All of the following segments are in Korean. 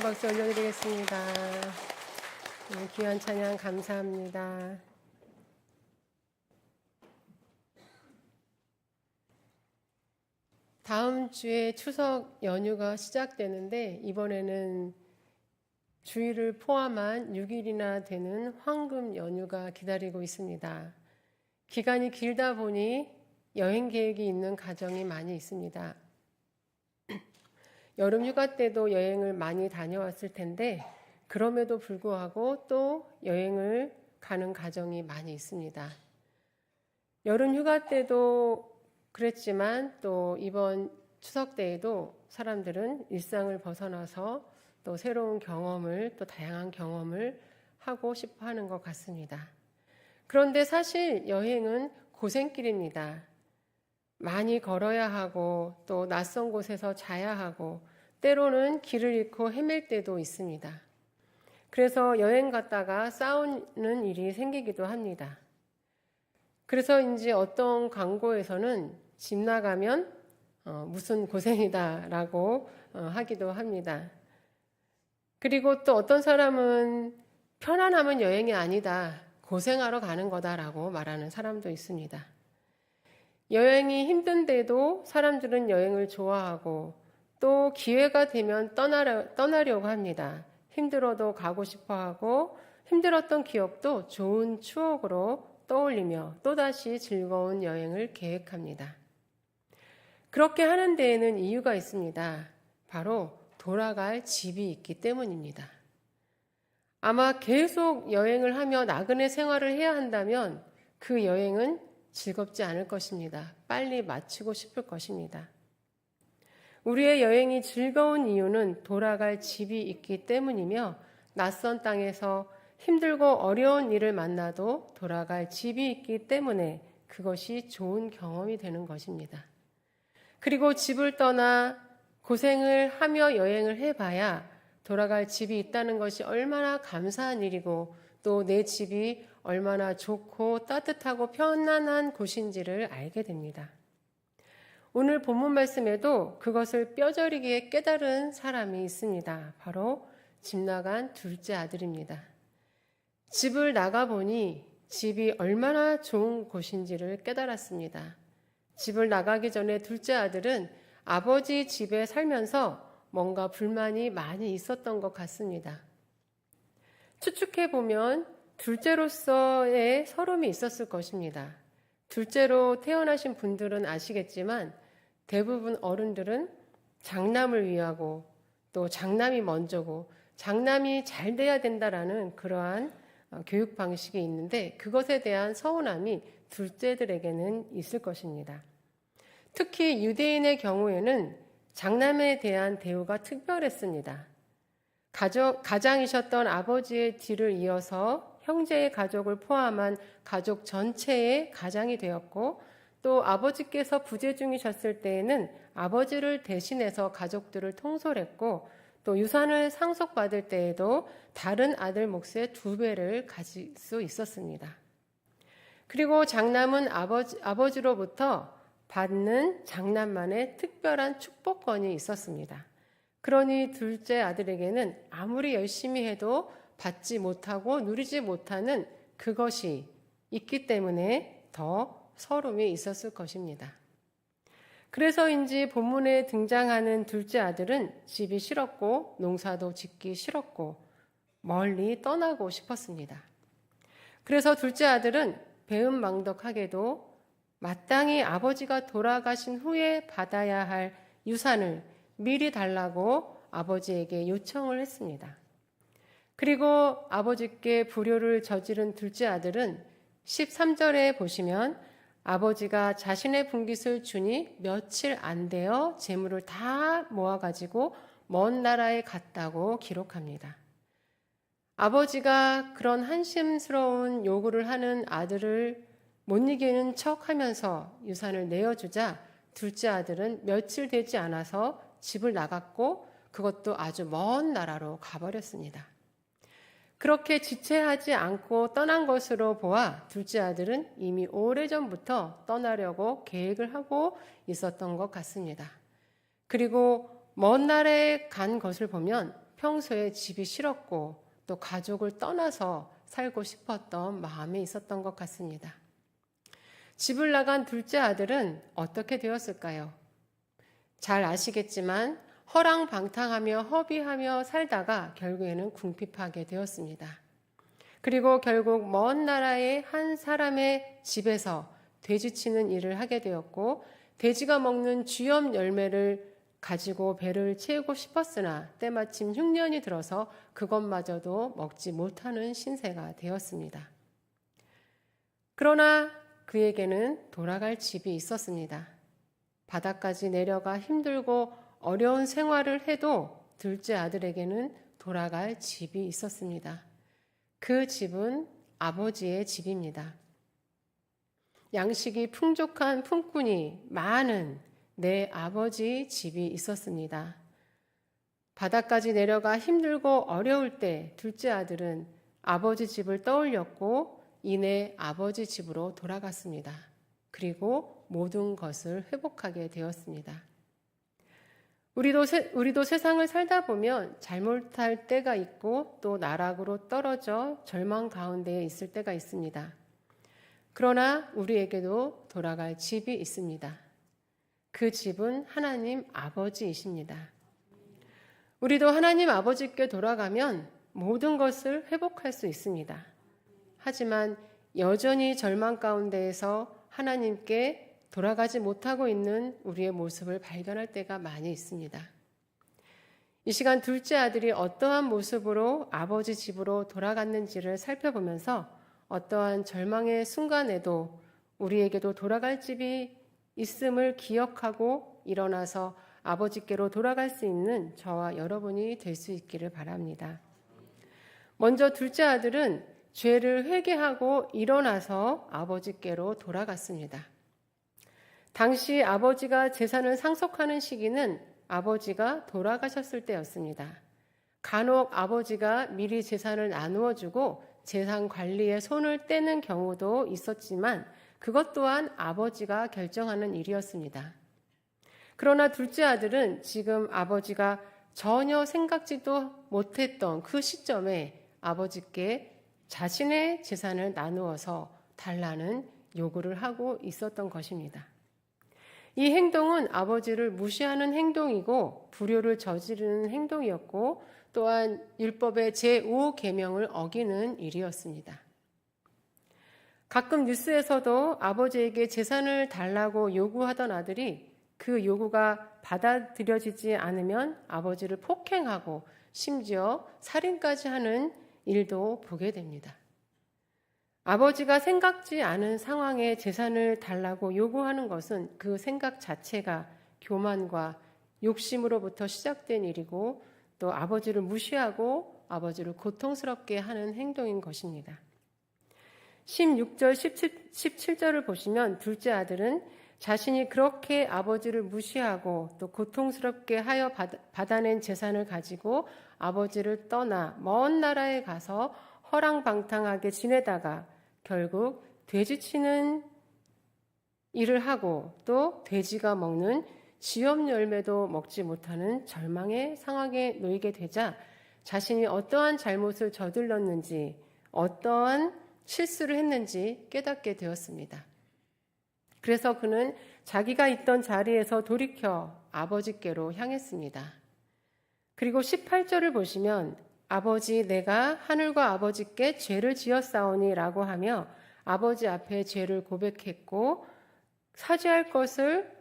박수 올려드리겠습니다. 귀한 찬양 감사합니다. 다음 주에 추석 연휴가 시작되는데 이번에는 주일을 포함한 6일이나 되는 황금 연휴가 기다리고 있습니다. 기간이 길다 보니 여행 계획이 있는 가정이 많이 있습니다. 여름 휴가 때도 여행을 많이 다녀왔을 텐데 그럼에도 불구하고 또 여행을 가는 가정이 많이 있습니다. 여름 휴가 때도 그랬지만 또 이번 추석 때에도 사람들은 일상을 벗어나서 또 새로운 경험을, 또 다양한 경험을 하고 싶어 하는 것 같습니다. 그런데 사실 여행은 고생길입니다. 많이 걸어야 하고 또 낯선 곳에서 자야 하고 때로는 길을 잃고 헤맬 때도 있습니다. 그래서 여행 갔다가 싸우는 일이 생기기도 합니다. 그래서인지 어떤 광고에서는 집 나가면 무슨 고생이다라고 하기도 합니다. 그리고 또 어떤 사람은 편안하면 여행이 아니다, 고생하러 가는 거다라고 말하는 사람도 있습니다. 여행이 힘든데도 사람들은 여행을 좋아하고 또 기회가 되면 떠나려고 합니다. 힘들어도 가고 싶어 하고 힘들었던 기억도 좋은 추억으로 떠올리며 또다시 즐거운 여행을 계획합니다. 그렇게 하는 데에는 이유가 있습니다. 바로 돌아갈 집이 있기 때문입니다. 아마 계속 여행을 하며 나그네 생활을 해야 한다면 그 여행은 즐겁지 않을 것입니다. 빨리 마치고 싶을 것입니다. 우리의 여행이 즐거운 이유는 돌아갈 집이 있기 때문이며 낯선 땅에서 힘들고 어려운 일을 만나도 돌아갈 집이 있기 때문에 그것이 좋은 경험이 되는 것입니다. 그리고 집을 떠나 고생을 하며 여행을 해봐야 돌아갈 집이 있다는 것이 얼마나 감사한 일이고 또 내 집이 얼마나 좋고 따뜻하고 편안한 곳인지를 알게 됩니다. 오늘 본문 말씀에도 그것을 뼈저리게 깨달은 사람이 있습니다. 바로 집 나간 둘째 아들입니다. 집을 나가보니 집이 얼마나 좋은 곳인지를 깨달았습니다. 집을 나가기 전에 둘째 아들은 아버지 집에 살면서 뭔가 불만이 많이 있었던 것 같습니다. 추측해보면 둘째로서의 서름이 있었을 것입니다. 둘째로 태어나신 분들은 아시겠지만 대부분 어른들은 장남을 위하고 또 장남이 먼저고 장남이 잘 돼야 된다라는 그러한 교육 방식이 있는데 그것에 대한 서운함이 둘째들에게는 있을 것입니다. 특히 유대인의 경우에는 장남에 대한 대우가 특별했습니다. 가장이셨던 아버지의 뒤를 이어서 형제의 가족을 포함한 가족 전체의 가장이 되었고 또 아버지께서 부재 중이셨을 때에는 아버지를 대신해서 가족들을 통솔했고 또 유산을 상속받을 때에도 다른 아들 몫의 2배를 가질 수 있었습니다. 그리고 장남은 아버지로부터 받는 장남만의 특별한 축복권이 있었습니다. 그러니 둘째 아들에게는 아무리 열심히 해도 받지 못하고 누리지 못하는 그것이 있기 때문에 더 서름이 있었을 것입니다. 그래서인지 본문에 등장하는 둘째 아들은 집이 싫었고 농사도 짓기 싫었고 멀리 떠나고 싶었습니다. 그래서 둘째 아들은 배은망덕하게도 마땅히 아버지가 돌아가신 후에 받아야 할 유산을 미리 달라고 아버지에게 요청을 했습니다. 그리고 아버지께 불효를 저지른 둘째 아들은 13절에 보시면 아버지가 자신의 분깃을 주니 며칠 안 되어 재물을 다 모아가지고 먼 나라에 갔다고 기록합니다. 아버지가 그런 한심스러운 요구를 하는 아들을 못 이기는 척 하면서 유산을 내어주자 둘째 아들은 며칠 되지 않아서 집을 나갔고 그것도 아주 먼 나라로 가버렸습니다. 그렇게 지체하지 않고 떠난 것으로 보아 둘째 아들은 이미 오래전부터 떠나려고 계획을 하고 있었던 것 같습니다. 그리고 먼 나라에 간 것을 보면 평소에 집이 싫었고 또 가족을 떠나서 살고 싶었던 마음이 있었던 것 같습니다. 집을 나간 둘째 아들은 어떻게 되었을까요? 잘 아시겠지만 허랑방탕하며 허비하며 살다가 결국에는 궁핍하게 되었습니다. 그리고 결국 먼 나라의 한 사람의 집에서 돼지치는 일을 하게 되었고, 돼지가 먹는 쥐염 열매를 가지고 배를 채우고 싶었으나 때마침 흉년이 들어서 그것마저도 먹지 못하는 신세가 되었습니다. 그러나 그에게는 돌아갈 집이 있었습니다. 바다까지 내려가 힘들고 어려운 생활을 해도 둘째 아들에게는 돌아갈 집이 있었습니다. 그 집은 아버지의 집입니다. 양식이 풍족한 품꾼이 많은 내 아버지 집이 있었습니다. 바다까지 내려가 힘들고 어려울 때 둘째 아들은 아버지 집을 떠올렸고 이내 아버지 집으로 돌아갔습니다. 그리고 모든 것을 회복하게 되었습니다. 우리도 세상을 살다 보면 잘못할 때가 있고 또 나락으로 떨어져 절망 가운데에 있을 때가 있습니다. 그러나 우리에게도 돌아갈 집이 있습니다. 그 집은 하나님 아버지이십니다. 우리도 하나님 아버지께 돌아가면 모든 것을 회복할 수 있습니다. 하지만 여전히 절망 가운데에서 하나님께 돌아가지 못하고 있는 우리의 모습을 발견할 때가 많이 있습니다. 이 시간 둘째 아들이 어떠한 모습으로 아버지 집으로 돌아갔는지를 살펴보면서 어떠한 절망의 순간에도 우리에게도 돌아갈 집이 있음을 기억하고 일어나서 아버지께로 돌아갈 수 있는 저와 여러분이 될 수 있기를 바랍니다. 먼저 둘째 아들은 죄를 회개하고 일어나서 아버지께로 돌아갔습니다. 당시 아버지가 재산을 상속하는 시기는 아버지가 돌아가셨을 때였습니다. 간혹 아버지가 미리 재산을 나누어 주고 재산 관리에 손을 떼는 경우도 있었지만 그것 또한 아버지가 결정하는 일이었습니다. 그러나 둘째 아들은 지금 아버지가 전혀 생각지도 못했던 그 시점에 아버지께 자신의 재산을 나누어서 달라는 요구를 하고 있었던 것입니다. 이 행동은 아버지를 무시하는 행동이고 불효를 저지르는 행동이었고 또한 율법의 제5계명을 어기는 일이었습니다. 가끔 뉴스에서도 아버지에게 재산을 달라고 요구하던 아들이 그 요구가 받아들여지지 않으면 아버지를 폭행하고 심지어 살인까지 하는 일도 보게 됩니다. 아버지가 생각지 않은 상황에 재산을 달라고 요구하는 것은 그 생각 자체가 교만과 욕심으로부터 시작된 일이고 또 아버지를 무시하고 아버지를 고통스럽게 하는 행동인 것입니다. 16절, 17절을 보시면 둘째 아들은 자신이 그렇게 아버지를 무시하고 또 고통스럽게 하여 받아낸 재산을 가지고 아버지를 떠나 먼 나라에 가서 허랑방탕하게 지내다가 결국 돼지치는 일을 하고 또 돼지가 먹는 쥐염 열매도 먹지 못하는 절망의 상황에 놓이게 되자 자신이 어떠한 잘못을 저질렀는지 어떠한 실수를 했는지 깨닫게 되었습니다. 그래서 그는 자기가 있던 자리에서 돌이켜 아버지께로 향했습니다. 그리고 18절을 보시면 아버지 내가 하늘과 아버지께 죄를 지었사오니 라고 하며 아버지 앞에 죄를 고백했고 사죄할 것을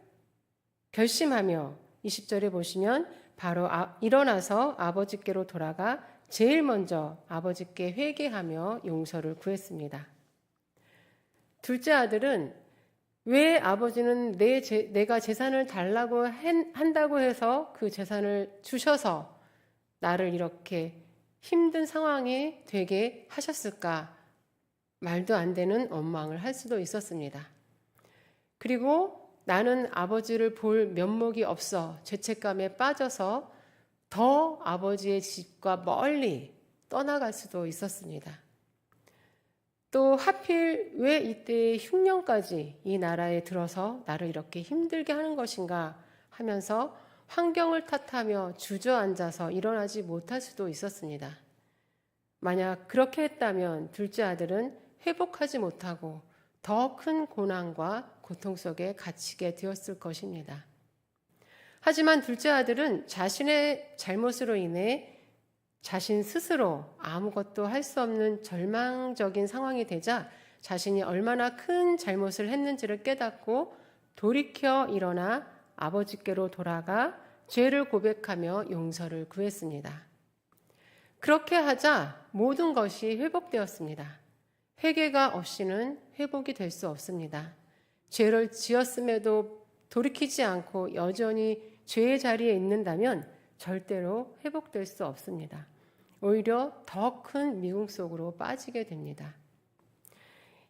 결심하며 20절에 보시면 바로 일어나서 아버지께로 돌아가 제일 먼저 아버지께 회개하며 용서를 구했습니다. 둘째 아들은 왜 아버지는 내가 재산을 달라고 한다고 해서 그 재산을 주셔서 나를 이렇게 힘든 상황이 되게 하셨을까? 말도 안 되는 원망을 할 수도 있었습니다. 그리고 나는 아버지를 볼 면목이 없어 죄책감에 빠져서 더 아버지의 집과 멀리 떠나갈 수도 있었습니다. 또 하필 왜 이때 흉년까지 이 나라에 들어서 나를 이렇게 힘들게 하는 것인가 하면서 환경을 탓하며 주저앉아서 일어나지 못할 수도 있었습니다. 만약 그렇게 했다면 둘째 아들은 회복하지 못하고 더 큰 고난과 고통 속에 갇히게 되었을 것입니다. 하지만 둘째 아들은 자신의 잘못으로 인해 자신 스스로 아무것도 할 수 없는 절망적인 상황이 되자 자신이 얼마나 큰 잘못을 했는지를 깨닫고 돌이켜 일어나 아버지께로 돌아가 죄를 고백하며 용서를 구했습니다. 그렇게 하자 모든 것이 회복되었습니다. 회개가 없이는 회복이 될 수 없습니다. 죄를 지었음에도 돌이키지 않고 여전히 죄의 자리에 있는다면 절대로 회복될 수 없습니다. 오히려 더 큰 미궁 속으로 빠지게 됩니다.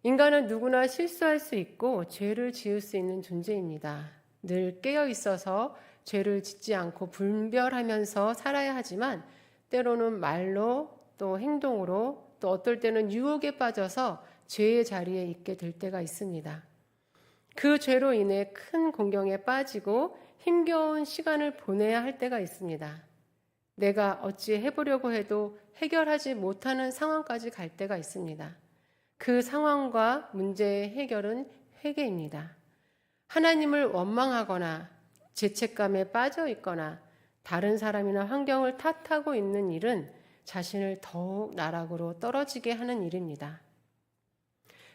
인간은 누구나 실수할 수 있고 죄를 지을 수 있는 존재입니다. 늘 깨어 있어서 죄를 짓지 않고 분별하면서 살아야 하지만 때로는 말로 또 행동으로 또 어떨 때는 유혹에 빠져서 죄의 자리에 있게 될 때가 있습니다. 그 죄로 인해 큰 공경에 빠지고 힘겨운 시간을 보내야 할 때가 있습니다. 내가 어찌 해보려고 해도 해결하지 못하는 상황까지 갈 때가 있습니다. 그 상황과 문제의 해결은 회개입니다. 하나님을 원망하거나 죄책감에 빠져 있거나 다른 사람이나 환경을 탓하고 있는 일은 자신을 더욱 나락으로 떨어지게 하는 일입니다.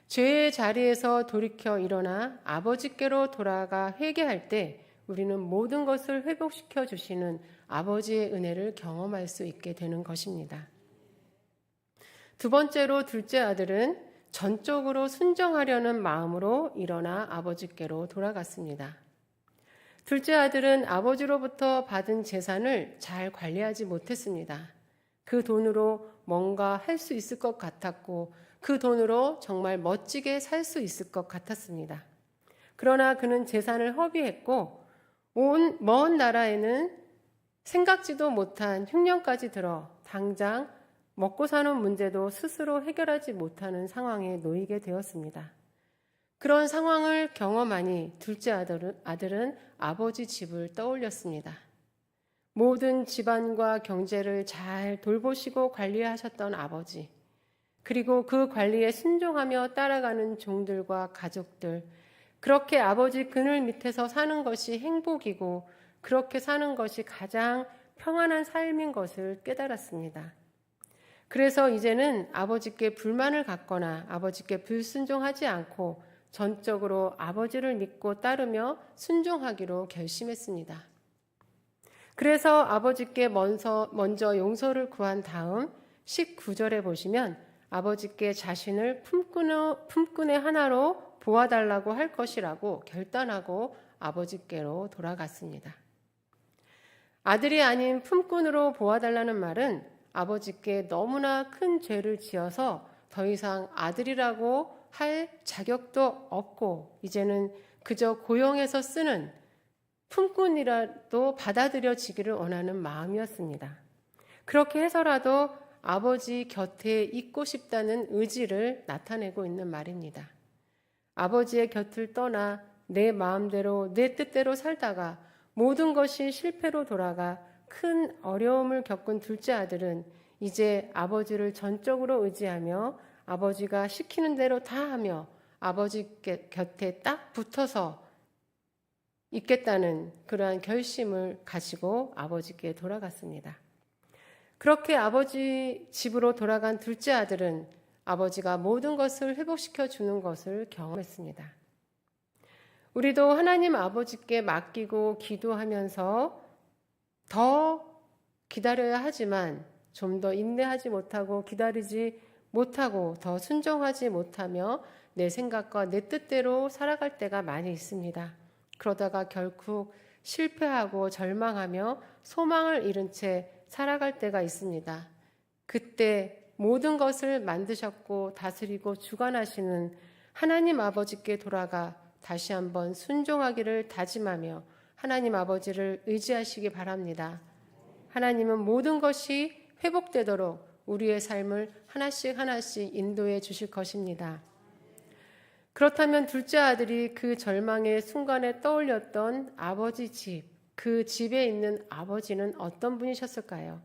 죄의 자리에서 돌이켜 일어나 아버지께로 돌아가 회개할 때 우리는 모든 것을 회복시켜 주시는 아버지의 은혜를 경험할 수 있게 되는 것입니다. 두 번째로 둘째 아들은 전적으로 순종하려는 마음으로 일어나 아버지께로 돌아갔습니다. 둘째 아들은 아버지로부터 받은 재산을 잘 관리하지 못했습니다. 그 돈으로 뭔가 할 수 있을 것 같았고 그 돈으로 정말 멋지게 살 수 있을 것 같았습니다. 그러나 그는 재산을 허비했고 온 먼 나라에는 생각지도 못한 흉년까지 들어 당장 먹고 사는 문제도 스스로 해결하지 못하는 상황에 놓이게 되었습니다. 그런 상황을 경험하니 둘째 아들은 아버지 집을 떠올렸습니다. 모든 집안과 경제를 잘 돌보시고 관리하셨던 아버지, 그리고 그 관리에 순종하며 따라가는 종들과 가족들, 그렇게 아버지 그늘 밑에서 사는 것이 행복이고 그렇게 사는 것이 가장 평안한 삶인 것을 깨달았습니다. 그래서 이제는 아버지께 불만을 갖거나 아버지께 불순종하지 않고 전적으로 아버지를 믿고 따르며 순종하기로 결심했습니다. 그래서 아버지께 먼저 용서를 구한 다음 19절에 보시면 아버지께 자신을 품꾼의 하나로 보아달라고 할 것이라고 결단하고 아버지께로 돌아갔습니다. 아들이 아닌 품꾼으로 보아달라는 말은 아버지께 너무나 큰 죄를 지어서 더 이상 아들이라고 할 자격도 없고 이제는 그저 고용해서 쓰는 품꾼이라도 받아들여지기를 원하는 마음이었습니다. 그렇게 해서라도 아버지 곁에 있고 싶다는 의지를 나타내고 있는 말입니다. 아버지의 곁을 떠나 내 마음대로 내 뜻대로 살다가 모든 것이 실패로 돌아가 큰 어려움을 겪은 둘째 아들은 이제 아버지를 전적으로 의지하며 아버지가 시키는 대로 다 하며 아버지 곁에 딱 붙어서 있겠다는 그러한 결심을 가지고 아버지께 돌아갔습니다. 그렇게 아버지 집으로 돌아간 둘째 아들은 아버지가 모든 것을 회복시켜 주는 것을 경험했습니다. 우리도 하나님 아버지께 맡기고 기도하면서 더 기다려야 하지만 좀 더 인내하지 못하고 기다리지 못하고 더 순종하지 못하며 내 생각과 내 뜻대로 살아갈 때가 많이 있습니다. 그러다가 결국 실패하고 절망하며 소망을 잃은 채 살아갈 때가 있습니다. 그때 모든 것을 만드셨고 다스리고 주관하시는 하나님 아버지께 돌아가 다시 한번 순종하기를 다짐하며 하나님 아버지를 의지하시기 바랍니다. 하나님은 모든 것이 회복되도록 우리의 삶을 하나씩 인도해 주실 것입니다. 그렇다면 둘째 아들이 그 절망의 순간에 떠올렸던 아버지 집, 그 집에 있는 아버지는 어떤 분이셨을까요?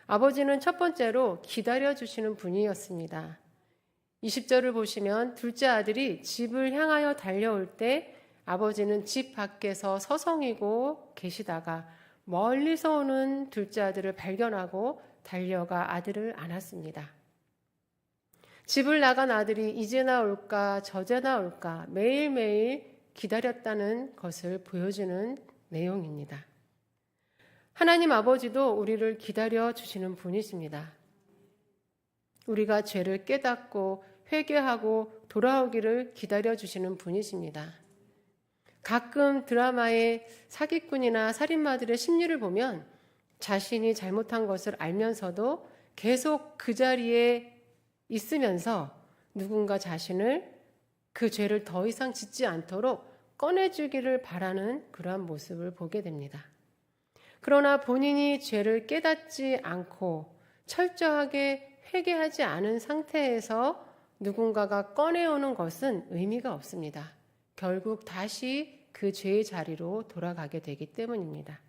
아버지는 첫 번째로 기다려주시는 분이었습니다. 20절을 보시면 둘째 아들이 집을 향하여 달려올 때 아버지는 집 밖에서 서성이고 계시다가 멀리서 오는 둘째 아들을 발견하고 달려가 아들을 안았습니다. 집을 나간 아들이 이제나 올까 저제나 올까 매일매일 기다렸다는 것을 보여주는 내용입니다. 하나님 아버지도 우리를 기다려 주시는 분이십니다. 우리가 죄를 깨닫고 회개하고 돌아오기를 기다려 주시는 분이십니다. 가끔 드라마의 사기꾼이나 살인마들의 심리를 보면 자신이 잘못한 것을 알면서도 계속 그 자리에 있으면서 누군가 자신을 그 죄를 더 이상 짓지 않도록 꺼내주기를 바라는 그러한 모습을 보게 됩니다. 그러나 본인이 죄를 깨닫지 않고 철저하게 회개하지 않은 상태에서 누군가가 꺼내오는 것은 의미가 없습니다. 결국 다시 그 죄의 자리로 돌아가게 되기 때문입니다.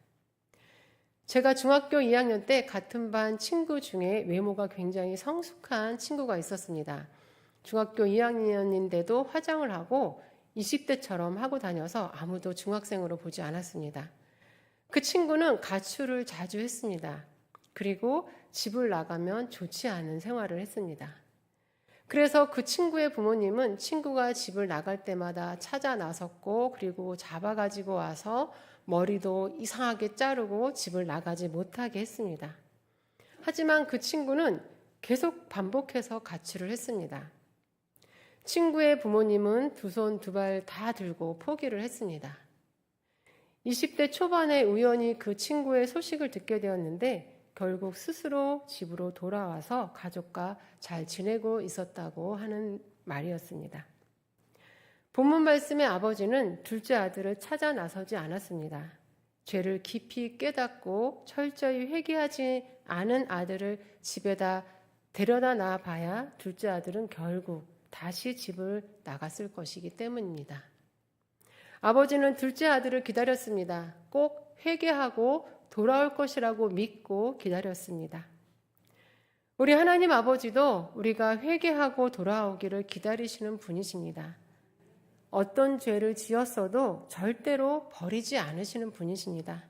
제가 중학교 2학년 때 같은 반 친구 중에 외모가 굉장히 성숙한 친구가 있었습니다. 중학교 2학년인데도 화장을 하고 20대처럼 하고 다녀서 아무도 중학생으로 보지 않았습니다. 그 친구는 가출을 자주 했습니다. 그리고 집을 나가면 좋지 않은 생활을 했습니다. 그래서 그 친구의 부모님은 친구가 집을 나갈 때마다 찾아 나섰고 그리고 잡아가지고 와서 머리도 이상하게 자르고 집을 나가지 못하게 했습니다. 하지만 그 친구는 계속 반복해서 가출을 했습니다. 친구의 부모님은 두 손 두 발 다 들고 포기를 했습니다. 20대 초반에 우연히 그 친구의 소식을 듣게 되었는데 결국 스스로 집으로 돌아와서 가족과 잘 지내고 있었다고 하는 말이었습니다. 본문 말씀의 아버지는 둘째 아들을 찾아 나서지 않았습니다. 죄를 깊이 깨닫고 철저히 회개하지 않은 아들을 집에다 데려다 놔 봐야 둘째 아들은 결국 다시 집을 나갔을 것이기 때문입니다. 아버지는 둘째 아들을 기다렸습니다. 꼭 회개하고 돌아올 것이라고 믿고 기다렸습니다. 우리 하나님 아버지도 우리가 회개하고 돌아오기를 기다리시는 분이십니다. 어떤 죄를 지었어도 절대로 버리지 않으시는 분이십니다.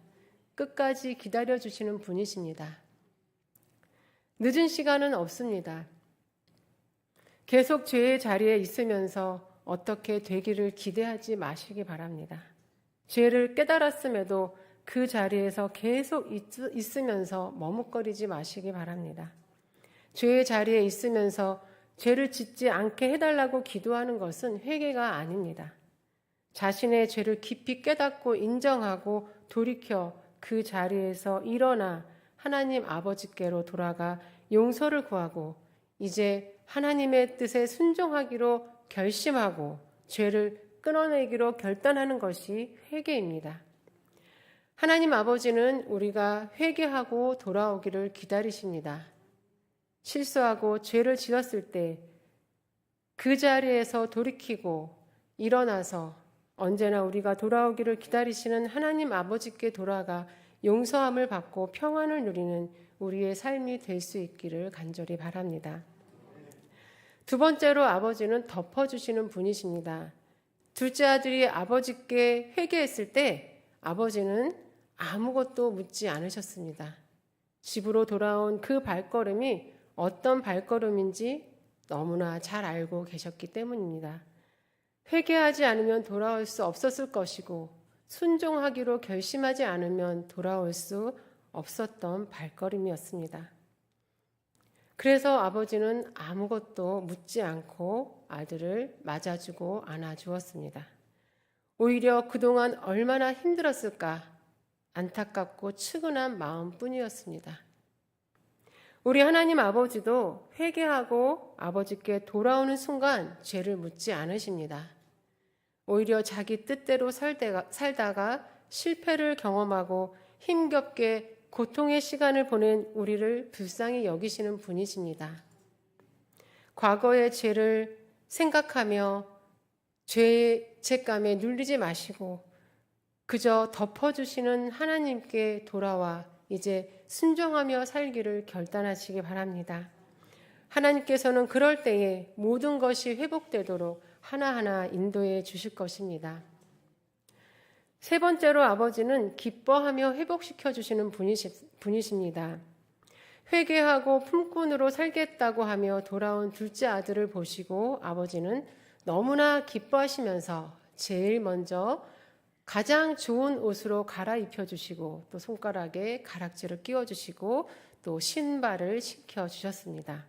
끝까지 기다려주시는 분이십니다. 늦은 시간은 없습니다. 계속 죄의 자리에 있으면서 어떻게 되기를 기대하지 마시기 바랍니다. 죄를 깨달았음에도 그 자리에서 계속 있으면서 머뭇거리지 마시기 바랍니다. 죄의 자리에 있으면서 죄를 짓지 않게 해달라고 기도하는 것은 회개가 아닙니다. 자신의 죄를 깊이 깨닫고 인정하고 돌이켜 그 자리에서 일어나 하나님 아버지께로 돌아가 용서를 구하고 이제 하나님의 뜻에 순종하기로 결심하고 죄를 끊어내기로 결단하는 것이 회개입니다. 하나님 아버지는 우리가 회개하고 돌아오기를 기다리십니다. 실수하고 죄를 지었을 때 그 자리에서 돌이키고 일어나서 언제나 우리가 돌아오기를 기다리시는 하나님 아버지께 돌아가 용서함을 받고 평안을 누리는 우리의 삶이 될 수 있기를 간절히 바랍니다. 두 번째로 아버지는 덮어주시는 분이십니다. 둘째 아들이 아버지께 회개했을 때 아버지는 아무것도 묻지 않으셨습니다. 집으로 돌아온 그 발걸음이 어떤 발걸음인지 너무나 잘 알고 계셨기 때문입니다. 회개하지 않으면 돌아올 수 없었을 것이고 순종하기로 결심하지 않으면 돌아올 수 없었던 발걸음이었습니다. 그래서 아버지는 아무것도 묻지 않고 아들을 맞아주고 안아주었습니다. 오히려 그동안 얼마나 힘들었을까 안타깝고 측은한 마음뿐이었습니다. 우리 하나님 아버지도 회개하고 아버지께 돌아오는 순간 죄를 묻지 않으십니다. 오히려 자기 뜻대로 살다가 실패를 경험하고 힘겹게 고통의 시간을 보낸 우리를 불쌍히 여기시는 분이십니다. 과거의 죄를 생각하며 죄의 죄감에 눌리지 마시고 그저 덮어주시는 하나님께 돌아와 이제 순종하며 살기를 결단하시기 바랍니다. 하나님께서는 그럴 때에 모든 것이 회복되도록 하나하나 인도해 주실 것입니다. 세 번째로 아버지는 기뻐하며 회복시켜 주시는 분이십니다. 회개하고 품꾼으로 살겠다고 하며 돌아온 둘째 아들을 보시고 아버지는 너무나 기뻐하시면서 제일 먼저 가장 좋은 옷으로 갈아입혀 주시고 또 손가락에 가락지를 끼워 주시고 또 신발을 신겨 주셨습니다.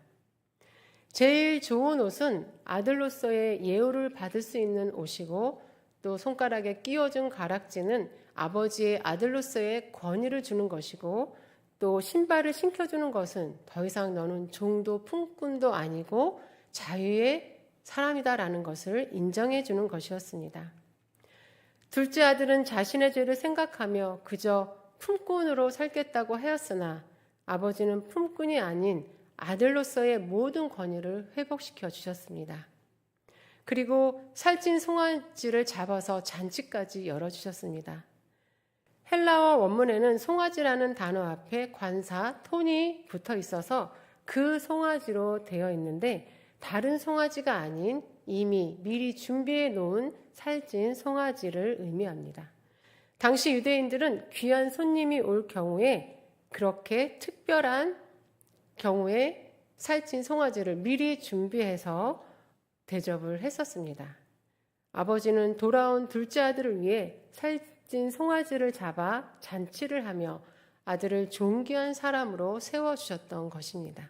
제일 좋은 옷은 아들로서의 예우를 받을 수 있는 옷이고 또 손가락에 끼워준 가락지는 아버지의 아들로서의 권위를 주는 것이고 또 신발을 신겨주는 것은 더 이상 너는 종도 품꾼도 아니고 자유의 사람이다라는 것을 인정해 주는 것이었습니다. 둘째 아들은 자신의 죄를 생각하며 그저 품꾼으로 살겠다고 하였으나 아버지는 품꾼이 아닌 아들로서의 모든 권위를 회복시켜 주셨습니다. 그리고 살찐 송아지를 잡아서 잔치까지 열어주셨습니다. 헬라어 원문에는 송아지라는 단어 앞에 관사, 톤이 붙어 있어서 그 송아지로 되어 있는데 다른 송아지가 아닌 이미 미리 준비해 놓은 살찐 송아지를 의미합니다. 당시 유대인들은 귀한 손님이 올 경우에 그렇게 특별한 경우에 살찐 송아지를 미리 준비해서 대접을 했었습니다. 아버지는 돌아온 둘째 아들을 위해 살찐 송아지를 잡아 잔치를 하며 아들을 존귀한 사람으로 세워주셨던 것입니다.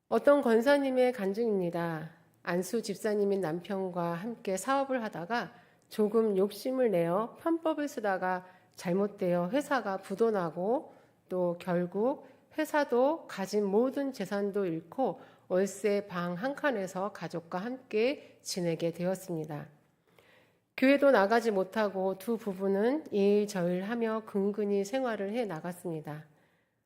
어떤 권사님의 간증입니다. 안수 집사님인 남편과 함께 사업을 하다가 조금 욕심을 내어 편법을 쓰다가 잘못되어 회사가 부도나고 또 결국 회사도 가진 모든 재산도 잃고 월세 방 한 칸에서 가족과 함께 지내게 되었습니다. 교회도 나가지 못하고 두 부부는 일저일하며 근근히 생활을 해 나갔습니다.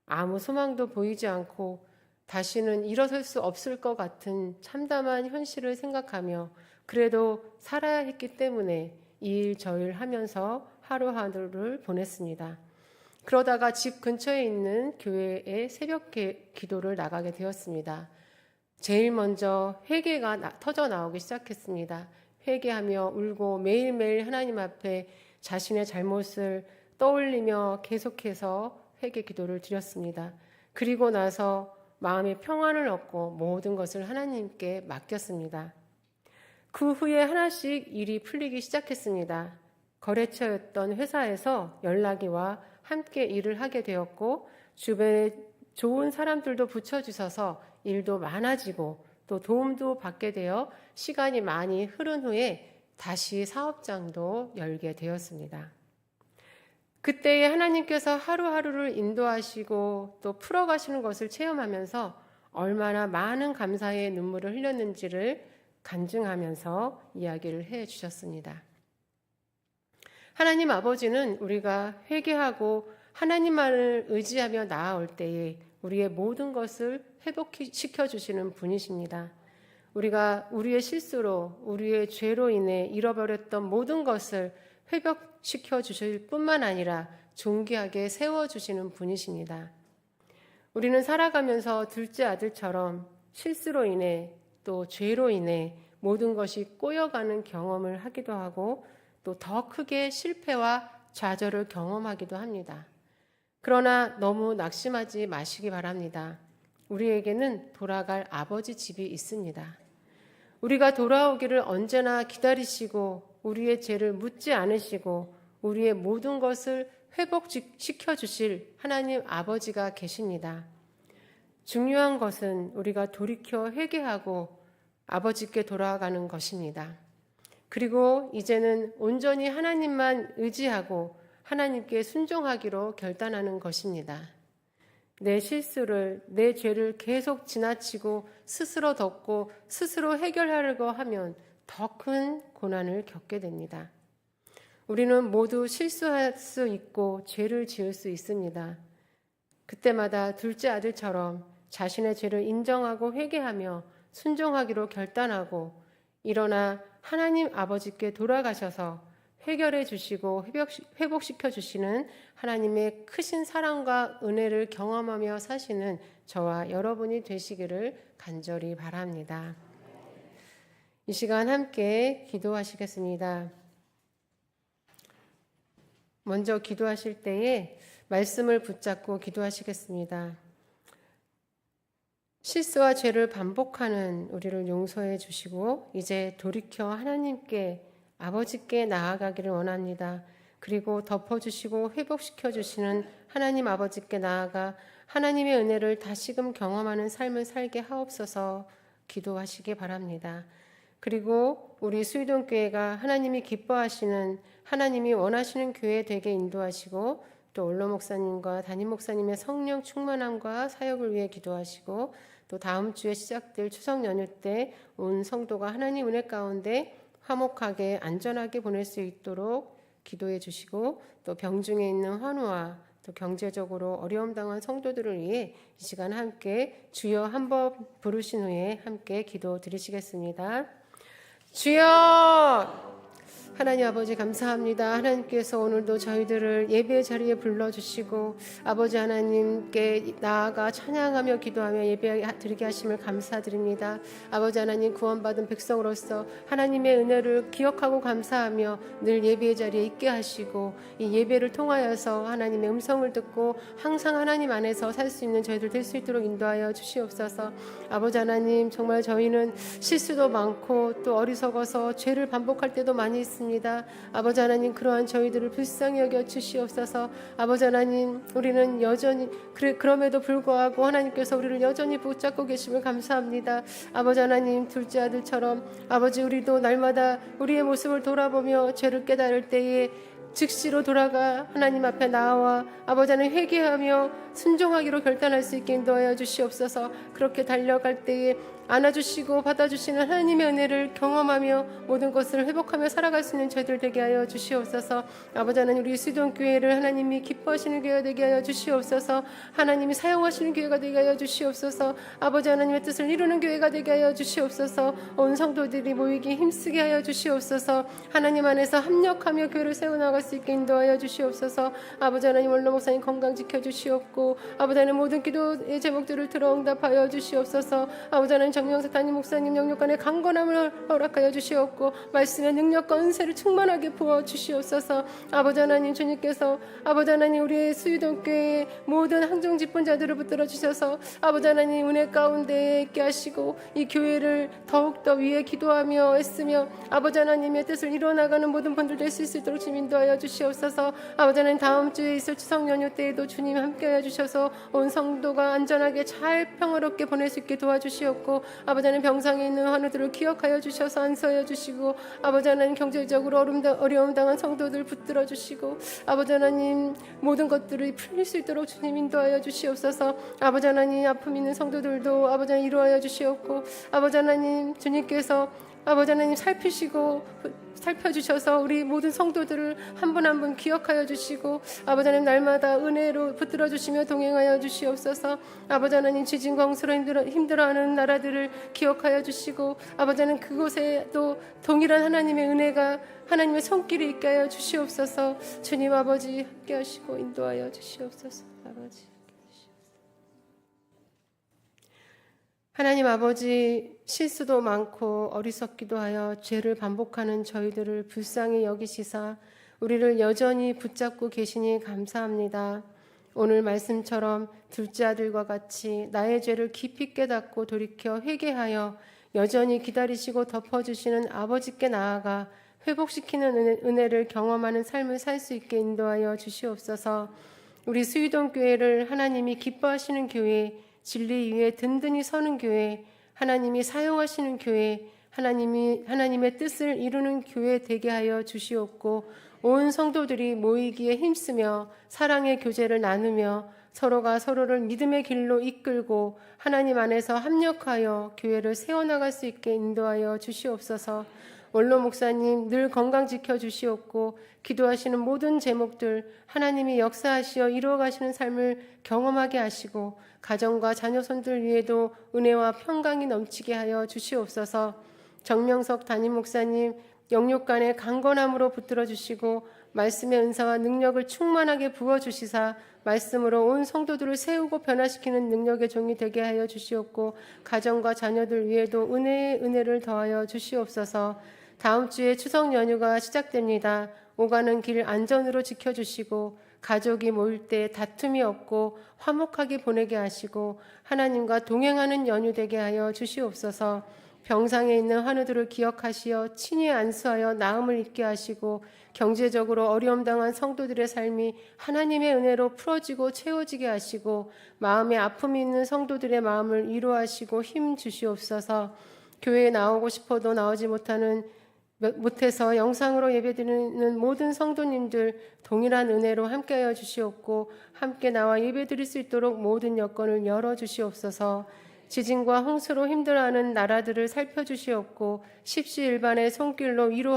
아무 소망도 보이지 않고 다시는 일어설 수 없을 것 같은 참담한 현실을 생각하며 그래도 살아야 했기 때문에 일저일 하면서 하루하루를 보냈습니다. 그러다가 집 근처에 있는 교회에 새벽 기도를 나가게 되었습니다. 제일 먼저 회개가 터져 나오기 시작했습니다. 회개하며 울고 매일매일 하나님 앞에 자신의 잘못을 떠올리며 계속해서 회개 기도를 드렸습니다. 그리고 나서 마음의 평안을 얻고 모든 것을 하나님께 맡겼습니다. 그 후에 하나씩 일이 풀리기 시작했습니다. 거래처였던 회사에서 연락이 와 함께 일을 하게 되었고 주변에 좋은 사람들도 붙여주셔서 일도 많아지고 또 도움도 받게 되어 시간이 많이 흐른 후에 다시 사업장도 열게 되었습니다. 그때에 하나님께서 하루하루를 인도하시고 또 풀어가시는 것을 체험하면서 얼마나 많은 감사의 눈물을 흘렸는지를 간증하면서 이야기를 해 주셨습니다. 하나님 아버지는 우리가 회개하고 하나님만을 의지하며 나아올 때에 우리의 모든 것을 회복시켜 주시는 분이십니다. 우리가 우리의 실수로 우리의 죄로 인해 잃어버렸던 모든 것을 회복시켜 주실 뿐만 아니라 존귀하게 세워주시는 분이십니다. 우리는 살아가면서 둘째 아들처럼 실수로 인해 또 죄로 인해 모든 것이 꼬여가는 경험을 하기도 하고 또 더 크게 실패와 좌절을 경험하기도 합니다. 그러나 너무 낙심하지 마시기 바랍니다. 우리에게는 돌아갈 아버지 집이 있습니다. 우리가 돌아오기를 언제나 기다리시고 우리의 죄를 묻지 않으시고 우리의 모든 것을 회복시켜 주실 하나님 아버지가 계십니다. 중요한 것은 우리가 돌이켜 회개하고 아버지께 돌아가는 것입니다. 그리고 이제는 온전히 하나님만 의지하고 하나님께 순종하기로 결단하는 것입니다. 내 실수를, 내 죄를 계속 지나치고 스스로 덮고 스스로 해결하려고 하면 더 큰 고난을 겪게 됩니다. 우리는 모두 실수할 수 있고 죄를 지을 수 있습니다. 그때마다 둘째 아들처럼 자신의 죄를 인정하고 회개하며 순종하기로 결단하고 일어나 하나님 아버지께 돌아가셔서 해결해 주시고 회복시켜 주시는 하나님의 크신 사랑과 은혜를 경험하며 사시는 저와 여러분이 되시기를 간절히 바랍니다. 이 시간 함께 기도하시겠습니다. 먼저 기도하실 때에 말씀을 붙잡고 기도하시겠습니다. 실수와 죄를 반복하는 우리를 용서해 주시고 이제 돌이켜 하나님께 아버지께 나아가기를 원합니다. 그리고 덮어주시고 회복시켜 주시는 하나님 아버지께 나아가 하나님의 은혜를 다시금 경험하는 삶을 살게 하옵소서 기도하시기 바랍니다. 그리고 우리 수유동교회가 하나님이 기뻐하시는 하나님이 원하시는 교회 되게 인도하시고 또 올로 목사님과 담임 목사님의 성령 충만함과 사역을 위해 기도하시고 또 다음 주에 시작될 추석 연휴 때 온 성도가 하나님 은혜 가운데 화목하게 안전하게 보낼 수 있도록 기도해 주시고 또 병중에 있는 환우와 또 경제적으로 어려움 당한 성도들을 위해 이 시간 함께 주여 한번 부르신 후에 함께 기도 드리시겠습니다. 주여! 하나님 아버지 감사합니다. 하나님께서 오늘도 저희들을 예배의 자리에 불러주시고 아버지 하나님께 나아가 찬양하며 기도하며 예배 드리게 하심을 감사드립니다. 아버지 하나님 구원받은 백성으로서 하나님의 은혜를 기억하고 감사하며 늘 예배의 자리에 있게 하시고 이 예배를 통하여서 하나님의 음성을 듣고 항상 하나님 안에서 살 수 있는 저희들 될 수 있도록 인도하여 주시옵소서. 아버지 하나님 정말 저희는 실수도 많고 또 어리석어서 죄를 반복할 때도 많이 있습니다. 아버지 하나님 그러한 저희들을 불쌍히 여겨 주시옵소서. 아버지 하나님 우리는 여전히 그럼에도 불구하고 하나님께서 우리를 여전히 붙잡고 계심을 감사합니다. 아버지 하나님 둘째 아들처럼 아버지 우리도 날마다 우리의 모습을 돌아보며 죄를 깨달을 때에 즉시로 돌아가 하나님 앞에 나와 아버지 하나님 회개하며 순종하기로 결단할 수 있게 인도하여 주시옵소서. 그렇게 달려갈 때에 안아주시고 받아주시는 하나님의 은혜를 경험하며 모든 것을 회복하며 살아갈 수 있는 저희들 되게 하여 주시옵소서. 아버지 하나님 우리 수동교회를 하나님이 기뻐하시는 교회가 되게 하여 주시옵소서. 하나님이 사용하시는 교회가 되게 하여 주시옵소서. 아버지 하나님의 뜻을 이루는 교회가 되게 하여 주시옵소서. 온 성도들이 모이기 힘쓰게 하여 주시옵소서. 하나님 안에서 합력하며 교회를 세워나갈 수 있게 인도하여 주시옵소서. 아버지 하나님 원로 목사님 건강 지켜주시옵고 아버지 하나님 모든 기도의 제목들을 들어 응답하여 주시옵소서. 아버지 하나님 정명석 담임 목사님 영육간의 강건함을 허락하여 주시옵고 말씀의 능력과 은혜를 충만하게 부어 주시옵소서. 아버지 하나님 주님께서 아버지 하나님 우리의 수유동교회의 모든 항정 집권자들을 붙들어 주셔서 아버지 하나님 은혜 가운데 있게 하시고 이 교회를 더욱더 위해 기도하며 애쓰며 아버지 하나님의 뜻을 이뤄나가는 모든 분들 될 수 있도록 주님 인도하여 주시옵소서. 아버지 하나님 다음 주에 있을 추석 연휴 때에도 주님 함께하여 주셔서 온 성도가 안전하게 잘 평화롭게 보낼 수 있게 도와주시옵고 아버지 하나님 병상에 있는 환우들을 기억하여 주셔서 안수하여 주시고 아버지 하나님 경제적으로 어려움 당한 성도들 붙들어 주시고 아버지 하나님 모든 것들을 풀릴 수 있도록 주님 인도하여 주시옵소서. 아버지 하나님 아픔 있는 성도들도 아버지 하나님 이루하여 주시옵고 아버지 하나님 주님께서 아버지 하나님 살펴주셔서 우리 모든 성도들을 한 분 한 분 기억하여 주시고 아버지 하나님 날마다 은혜로 붙들어 주시며 동행하여 주시옵소서. 아버지 하나님 지진 광수로 힘들어하는 나라들을 기억하여 주시고 아버지 하나님 그곳에도 동일한 하나님의 은혜가 하나님의 손길이 있게 하여 주시옵소서. 주님 아버지 함께 하시고 인도하여 주시옵소서. 아버지 하나님 아버지 실수도 많고 어리석기도 하여 죄를 반복하는 저희들을 불쌍히 여기시사 우리를 여전히 붙잡고 계시니 감사합니다. 오늘 말씀처럼 둘째 아들과 같이 나의 죄를 깊이 깨닫고 돌이켜 회개하여 여전히 기다리시고 덮어주시는 아버지께 나아가 회복시키는 은혜를 경험하는 삶을 살 수 있게 인도하여 주시옵소서. 우리 수유동교회를 하나님이 기뻐하시는 교회, 진리 위에 든든히 서는 교회, 하나님이 사용하시는 교회, 하나님의 뜻을 이루는 교회 되게 하여 주시옵고 온 성도들이 모이기에 힘쓰며 사랑의 교제를 나누며 서로가 서로를 믿음의 길로 이끌고 하나님 안에서 합력하여 교회를 세워나갈 수 있게 인도하여 주시옵소서. 원로 목사님 늘 건강 지켜주시옵고 기도하시는 모든 제목들 하나님이 역사하시어 이루어가시는 삶을 경험하게 하시고 가정과 자녀손들 위에도 은혜와 평강이 넘치게 하여 주시옵소서. 정명석 담임 목사님 영육 간의 강건함으로 붙들어 주시고 말씀의 은사와 능력을 충만하게 부어 주시사 말씀으로 온 성도들을 세우고 변화시키는 능력의 종이 되게 하여 주시옵고 가정과 자녀들 위에도 은혜의 은혜를 더하여 주시옵소서. 다음 주에 추석 연휴가 시작됩니다. 오가는 길 안전으로 지켜주시고 가족이 모일 때 다툼이 없고 화목하게 보내게 하시고 하나님과 동행하는 연휴 되게 하여 주시옵소서. 병상에 있는 환우들을 기억하시어 친히 안수하여 나음을 입게 하시고 경제적으로 어려움 당한 성도들의 삶이 하나님의 은혜로 풀어지고 채워지게 하시고 마음에 아픔이 있는 성도들의 마음을 위로하시고 힘 주시옵소서. 교회에 나오고 싶어도 나오지 못해서 영상으로 예배드리는 모든 성도님들 동일한 은혜로 함께하여 주시옵고 함께 나와 예배드릴 수 있도록 모든 여건을 열어주시옵소서. 지진과 홍수로 힘들어하는 나라들을 살펴주시옵고 십시일반의 손길로 위로